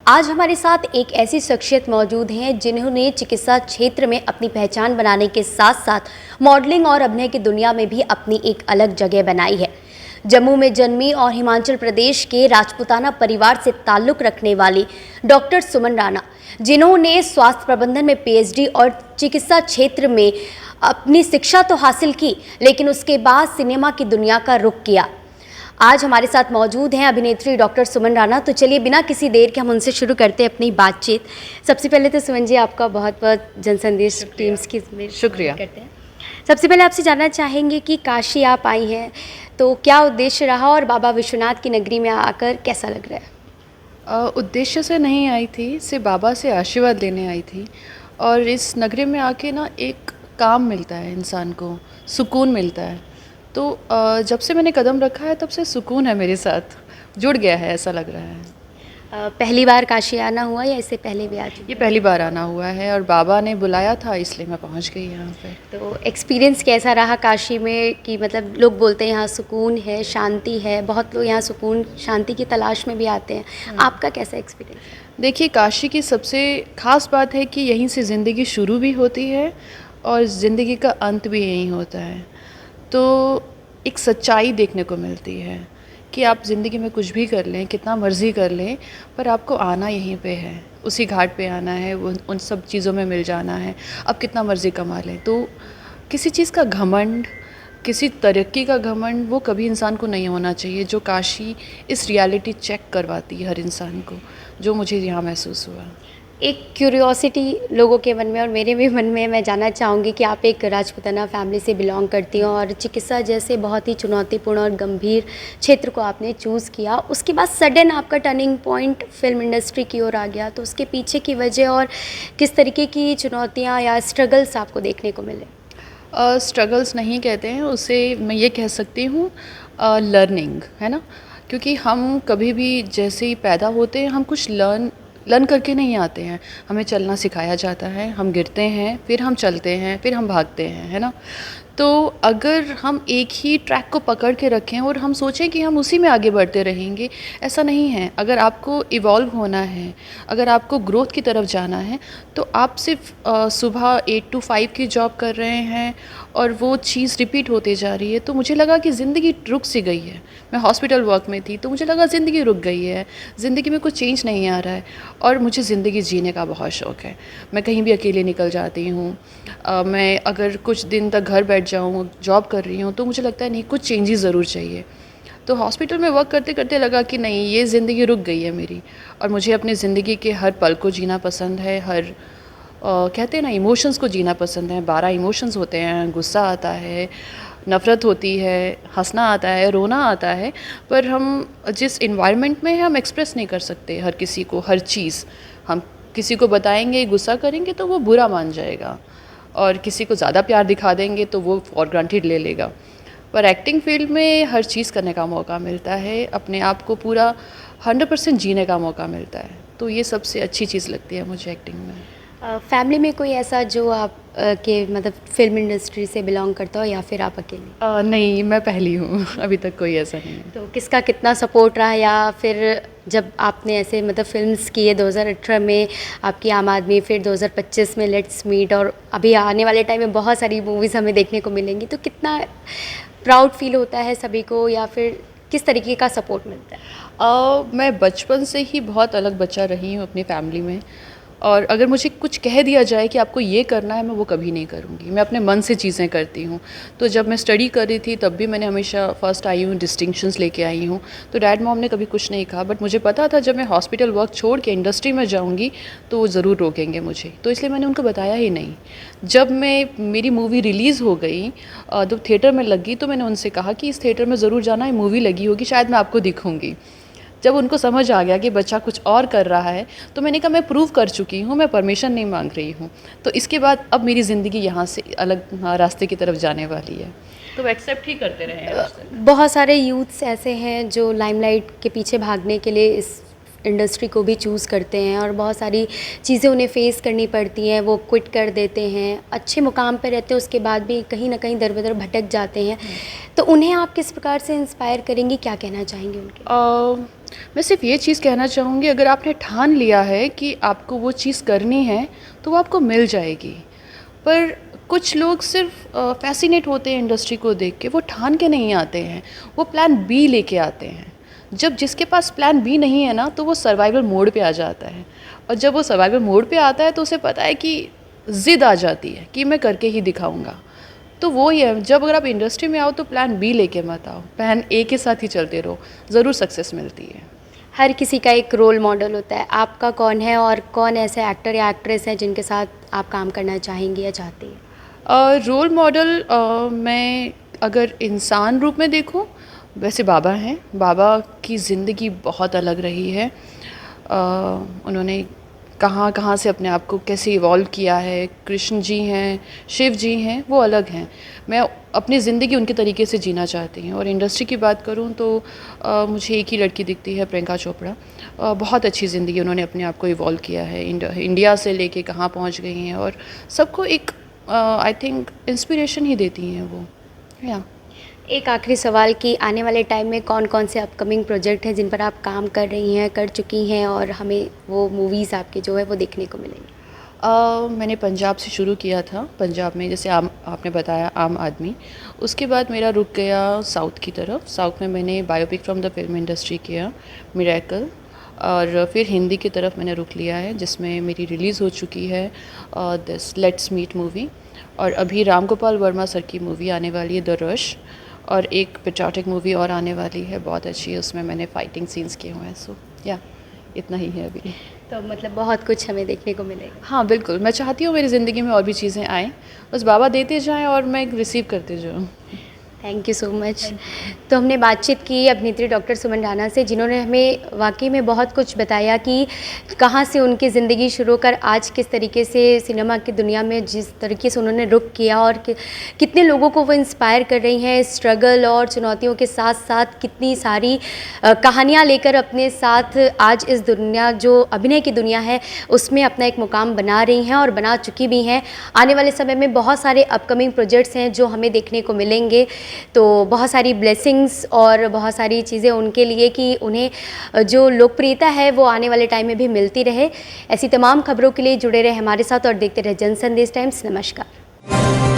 आज हमारे साथ एक ऐसी शख्सियत मौजूद हैं जिन्होंने चिकित्सा क्षेत्र में अपनी पहचान बनाने के साथ साथ मॉडलिंग और अभिनय की दुनिया में भी अपनी एक अलग जगह बनाई है। जम्मू में जन्मी और हिमाचल प्रदेश के राजपूताना परिवार से ताल्लुक़ रखने वाली डॉक्टर सुमन राणा, जिन्होंने स्वास्थ्य प्रबंधन में पीएचडी और चिकित्सा क्षेत्र में अपनी शिक्षा तो हासिल की, लेकिन उसके बाद सिनेमा की दुनिया का रुख किया। आज हमारे साथ मौजूद हैं अभिनेत्री डॉक्टर सुमन राणा। तो चलिए बिना किसी देर के हम उनसे शुरू करते हैं अपनी बातचीत। सबसे पहले तो सुमन जी, आपका बहुत बहुत जनसंदेश टीम्स की शुक्रिया करते हैं। सबसे पहले आपसे जानना चाहेंगे कि काशी आप आई हैं तो क्या उद्देश्य रहा और बाबा विश्वनाथ की नगरी में आकर कैसा लग रहा है? उद्देश्य से नहीं आई थी, सिर्फ बाबा से आशीर्वाद लेने आई थी। और इस नगरी में आके ना एक काम मिलता है, इंसान को सुकून मिलता है। तो जब से मैंने कदम रखा है तब से सुकून है मेरे साथ, जुड़ गया है, ऐसा लग रहा है। पहली बार काशी आना हुआ या इससे पहले भी आ चुकी? ये पहली बार आना हुआ है और बाबा ने बुलाया था इसलिए मैं पहुंच गई यहाँ पे। तो एक्सपीरियंस कैसा रहा काशी में? कि मतलब लोग बोलते हैं यहाँ सुकून है, शांति है, बहुत लोग यहाँ सुकून शांति की तलाश में भी आते हैं। आपका कैसा एक्सपीरियंस? देखिए, काशी की सबसे ख़ास बात है कि यहीं से ज़िंदगी शुरू भी होती है और ज़िंदगी का अंत भी यहीं होता है। तो एक सच्चाई देखने को मिलती है कि आप ज़िंदगी में कुछ भी कर लें, कितना मर्ज़ी कर लें, पर आपको आना यहीं पे है, उसी घाट पे आना है, वो उन सब चीज़ों में मिल जाना है। आप कितना मर्ज़ी कमा लें, तो किसी चीज़ का घमंड, किसी तरक्की का घमंड वो कभी इंसान को नहीं होना चाहिए। जो काशी इस रियलिटी चेक करवाती है हर इंसान को, जो मुझे यहाँ महसूस हुआ। एक क्यूरियोसिटी लोगों के मन में और मेरे भी मन में, मैं जानना चाहूँगी कि आप एक राजपूताना फैमिली से बिलोंग करती हैं और चिकित्सा जैसे बहुत ही चुनौतीपूर्ण और गंभीर क्षेत्र को आपने चूज़ किया। उसके बाद सडन आपका टर्निंग पॉइंट फिल्म इंडस्ट्री की ओर आ गया, तो उसके पीछे की वजह और किस तरीके की चुनौतियाँ या स्ट्रगल्स आपको देखने को मिले? स्ट्रगल्स नहीं कहते हैं उसे, मैं ये कह सकती हूँ लर्निंग, है ना। क्योंकि हम कभी भी जैसे ही पैदा होते हैं हम कुछ लर्न करके नहीं आते हैं। हमें चलना सिखाया जाता है, हम गिरते हैं, फिर हम चलते हैं, फिर हम भागते हैं, है ना। तो अगर हम एक ही ट्रैक को पकड़ के रखें और हम सोचें कि हम उसी में आगे बढ़ते रहेंगे, ऐसा नहीं है। अगर आपको इवॉल्व होना है, अगर आपको ग्रोथ की तरफ जाना है, तो आप सिर्फ सुबह 8 to 5 की जॉब कर रहे हैं और वो चीज़ रिपीट होते जा रही है, तो मुझे लगा कि ज़िंदगी रुक सी गई है। मैं हॉस्पिटल वर्क में थी तो मुझे लगा ज़िंदगी रुक गई है, ज़िंदगी में कुछ चेंज नहीं आ रहा है। और मुझे ज़िंदगी जीने का बहुत शौक़ है। मैं कहीं भी अकेले निकल जाती हूँ। मैं अगर कुछ दिन तक घर बैठ जाऊँ, जॉब कर रही हूँ, तो मुझे लगता है नहीं, कुछ चेंजेस ज़रूर चाहिए। तो हॉस्पिटल में वर्क करते करते लगा कि नहीं, ये ज़िंदगी रुक गई है मेरी। और मुझे अपनी ज़िंदगी के हर पल को जीना पसंद है, हर कहते हैं ना, इमोशंस को जीना पसंद है। 12 इमोशंस होते हैं, गुस्सा आता है, नफ़रत होती है, हंसना आता है, रोना आता है। पर हम जिस इन्वायरमेंट में हैं हम एक्सप्रेस नहीं कर सकते हर किसी को हर चीज़। हम किसी को बताएंगे, गुस्सा करेंगे तो वो बुरा मान जाएगा, और किसी को ज़्यादा प्यार दिखा देंगे तो वो फॉर ग्रांटेड ले लेगा। पर एक्टिंग फील्ड में हर चीज़ करने का मौका मिलता है, अपने आप को पूरा 100% जीने का मौका मिलता है। तो ये सबसे अच्छी चीज़ लगती है मुझे एक्टिंग में। फैमिली में कोई ऐसा जो आप के मतलब फिल्म इंडस्ट्री से बिलोंग करता हो या फिर आप अकेले? नहीं, मैं पहली हूँ अभी तक कोई ऐसा नहीं है। तो किसका कितना सपोर्ट रहा, या फिर जब आपने ऐसे मतलब फिल्म्स किए 2018 में आपकी आम आदमी, फिर 2025 में लेट्स मीट, और अभी आने वाले टाइम में बहुत सारी मूवीज़ हमें देखने को मिलेंगी, तो कितना प्राउड फील होता है सभी को, या फिर किस तरीके का सपोर्ट मिलता है? मैं बचपन से ही बहुत अलग बच्चा रही हूँ अपनी फैमिली में, और अगर मुझे कुछ कह दिया जाए कि आपको ये करना है, मैं वो कभी नहीं करूँगी। मैं अपने मन से चीज़ें करती हूँ। तो जब मैं स्टडी कर रही थी तब भी मैंने हमेशा फर्स्ट आई हूँ, डिस्टिंक्शंस लेके आई हूँ। तो डैड मॉम ने कभी कुछ नहीं कहा, बट मुझे पता था जब मैं हॉस्पिटल वर्क छोड़ के इंडस्ट्री में जाऊँगी तो वो ज़रूर रोकेंगे मुझे, तो इसलिए मैंने उनको बताया ही नहीं। जब मेरी मूवी रिलीज़ हो गई, जब थिएटर में लगी, तो मैंने उनसे कहा कि इस थिएटर में ज़रूर जाना है, मूवी लगी होगी, शायद मैं आपको दिखूँगी। जब उनको समझ आ गया कि बच्चा कुछ और कर रहा है, तो मैंने कहा मैं प्रूव कर चुकी हूँ, मैं परमिशन नहीं मांग रही हूँ। तो इसके बाद अब मेरी ज़िंदगी यहाँ से अलग रास्ते की तरफ जाने वाली है, तो वो एक्सेप्ट ही करते रहे हैं। बहुत सारे यूथ्स ऐसे हैं जो लाइमलाइट के पीछे भागने के लिए इस इंडस्ट्री को भी चूज़ करते हैं और बहुत सारी चीज़ें उन्हें फेस करनी पड़ती हैं, वो क्विट कर देते हैं, अच्छे मुकाम पर रहते हैं, उसके बाद भी कहीं ना कहीं दर बदर भटक जाते हैं, तो उन्हें आप किस प्रकार से इंस्पायर करेंगी, क्या कहना चाहेंगे उनके? मैं सिर्फ ये चीज़ कहना चाहूँगी, अगर आपने ठान लिया है कि आपको वो चीज़ करनी है तो वो आपको मिल जाएगी। पर कुछ लोग सिर्फ फैसिनेट होते हैं इंडस्ट्री को देख के, वो ठान के नहीं आते हैं, वो प्लान बी लेके आते हैं। जब जिसके पास प्लान बी नहीं है ना, तो वो सर्वाइवल मोड पे आ जाता है, और जब वो सर्वाइवल मोड पे आता है तो उसे पता है कि ज़िद आ जाती है कि मैं करके ही दिखाऊंगा। तो वो ही है, जब अगर आप इंडस्ट्री में आओ तो प्लान बी लेके मत आओ, प्लान ए के साथ ही चलते रहो, ज़रूर सक्सेस मिलती है। हर किसी का एक रोल मॉडल होता है, आपका कौन है और कौन ऐसे एक्टर या एक्ट्रेस हैं जिनके साथ आप काम करना चाहेंगी या चाहती हैं? रोल मॉडल मैं अगर इंसान रूप में देखूं, वैसे बाबा हैं। बाबा की ज़िंदगी बहुत अलग रही है। उन्होंने कहाँ कहाँ से अपने आप को कैसे इवॉल्व किया है। कृष्ण जी हैं, शिव जी हैं, वो अलग हैं। मैं अपनी ज़िंदगी उनके तरीके से जीना चाहती हूँ। और इंडस्ट्री की बात करूँ तो मुझे एक ही लड़की दिखती है, प्रियंका चोपड़ा। बहुत अच्छी ज़िंदगी उन्होंने अपने आप को इवॉल्व किया है, इंडिया से लेके कहाँ पहुँच गई हैं, और सबको एक आई थिंक इंस्पिरेशन ही देती हैं वो, या। एक आखिरी सवाल कि आने वाले टाइम में कौन कौन से अपकमिंग प्रोजेक्ट हैं जिन पर आप काम कर रही हैं, कर चुकी हैं, और हमें वो मूवीज़ आपकी जो है वो देखने को मिलेंगी? मैंने पंजाब से शुरू किया था। पंजाब में जैसे आपने बताया आम आदमी, उसके बाद मेरा रुक गया साउथ की तरफ। साउथ में मैंने biopic from the film industry किया, मिरेकल। और फिर हिंदी की तरफ मैंने रुख लिया है, जिसमें मेरी रिलीज़ हो चुकी है दिस लेट्स मीट मूवी। और अभी राम गोपाल वर्मा सर की मूवी आने वाली है, द रश। और एक पेट्रियोटिक मूवी और आने वाली है, बहुत अच्छी है, उसमें मैंने फाइटिंग सीन्स किए हुए हैं। सो या इतना ही है अभी। तो मतलब बहुत कुछ हमें देखने को मिलेगा। हाँ बिल्कुल, मैं चाहती हूँ मेरी ज़िंदगी में और भी चीज़ें आएँ, बस बाबा देते जाएँ और मैं रिसीव करते जाऊँ। Thank you so much. तो हमने बातचीत की अभिनेत्री डॉक्टर सुमन राणा से, जिन्होंने हमें वाकई में बहुत कुछ बताया कि कहाँ से उनकी ज़िंदगी शुरू होकर आज किस तरीके से सिनेमा की दुनिया में जिस तरीके से उन्होंने रुख किया, और कितने लोगों को वो इंस्पायर कर रही हैं स्ट्रगल और चुनौतियों के साथ साथ, कितनी सारी कहानियाँ लेकर अपने साथ आज इस दुनिया जो अभिनय की दुनिया है उसमें अपना एक मुकाम बना रही हैं और बना चुकी भी हैं। आने वाले समय में बहुत सारे अपकमिंग प्रोजेक्ट्स हैं जो हमें देखने को मिलेंगे, तो बहुत सारी ब्लेसिंग्स और बहुत सारी चीज़ें उनके लिए कि उन्हें जो लोकप्रियता है वो आने वाले टाइम में भी मिलती रहे। ऐसी तमाम खबरों के लिए जुड़े रहे हमारे साथ और देखते रहे जन संदेश टाइम्स। नमस्कार।